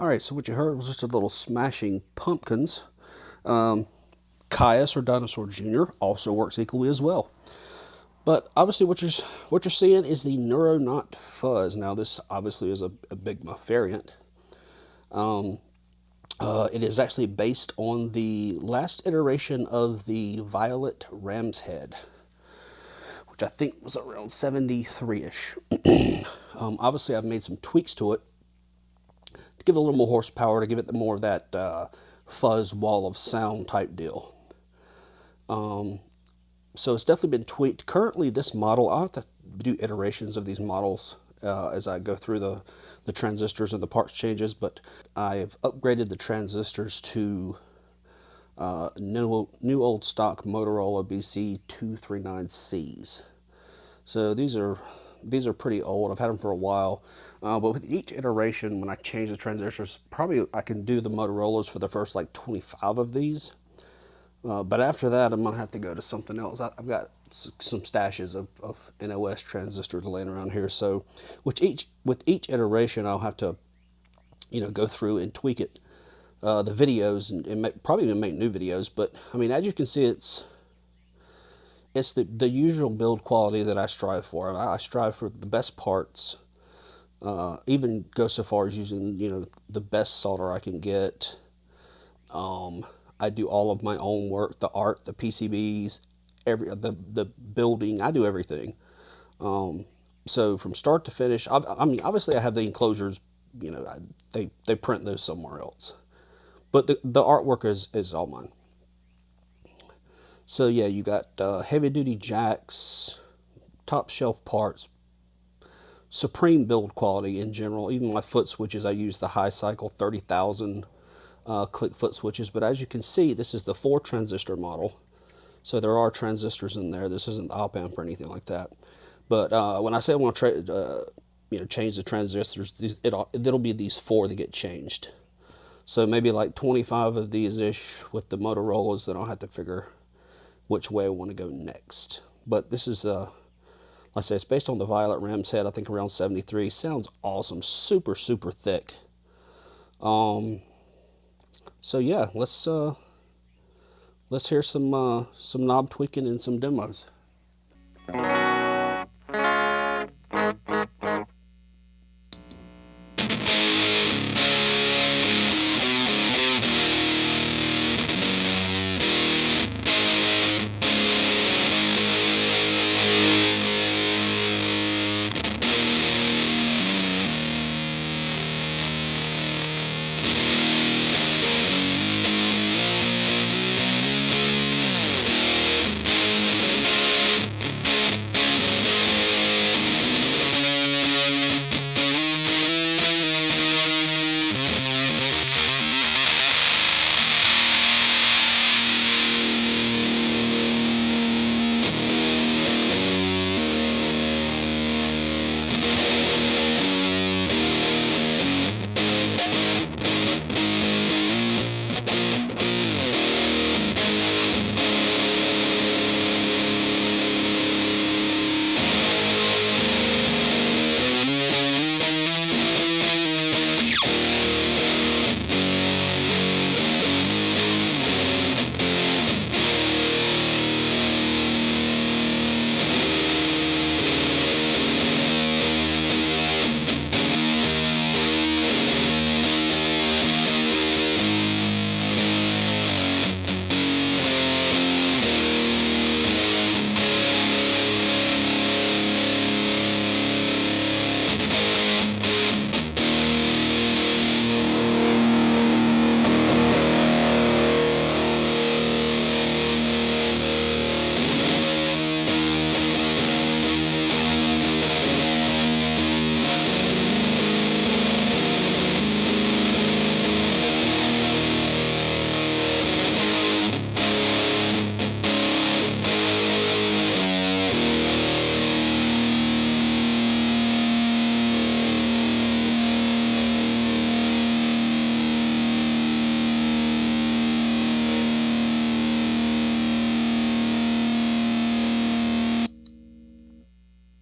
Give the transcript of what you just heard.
Alright, so what you heard was just a little Smashing Pumpkins. Caius or Dinosaur Jr. also works equally as well. But obviously what you're seeing is the Neuronaut Fuzz. Now this obviously is a Big Muff variant. It is actually based on the last iteration of the Violet Ram's Head, which I think was around 73-ish. Obviously I've made some tweaks to it to give it a little more horsepower, to give it more of that fuzz wall of sound type deal. So it's definitely been tweaked. Currently, this model, I'll have to do iterations of these models as I go through the transistors and the parts changes, but I've upgraded the transistors to new old stock Motorola BC239Cs. So these are pretty old. I've had them for a while, but with each iteration, when I change the transistors, probably I can do the Motorola's for the first like 25 of these. But after that, I'm gonna have to go to something else. I've got some stashes of NOS transistors laying around here. So with each iteration, I'll have to, go through and tweak it, the videos, and probably even make new videos. But I mean, as you can see, it's the usual build quality that I strive for. I strive for the best parts. Even go so far as using the best solder I can get. I do all of my own work, the art, the PCBs, the building. I do everything. So from start to finish, I mean, obviously I have the enclosures. They print those somewhere else, but the artwork is all mine. So yeah, you got heavy duty jacks, top shelf parts, supreme build quality in general. Even my foot switches, I use the high cycle 30,000. Click foot switches, but as you can see, this is the 4 transistor model, so there are transistors in there. This isn't the op amp or anything like that. But when I say I want to change the transistors, it'll be these 4 that get changed. So maybe like 25 of these ish with the Motorola's, then I'll have to figure which way I want to go next. But this is like I say, it's based on the Violet Ram's Head. I think around 73. Sounds awesome, super thick. So yeah, let's hear some knob tweaking and some demos.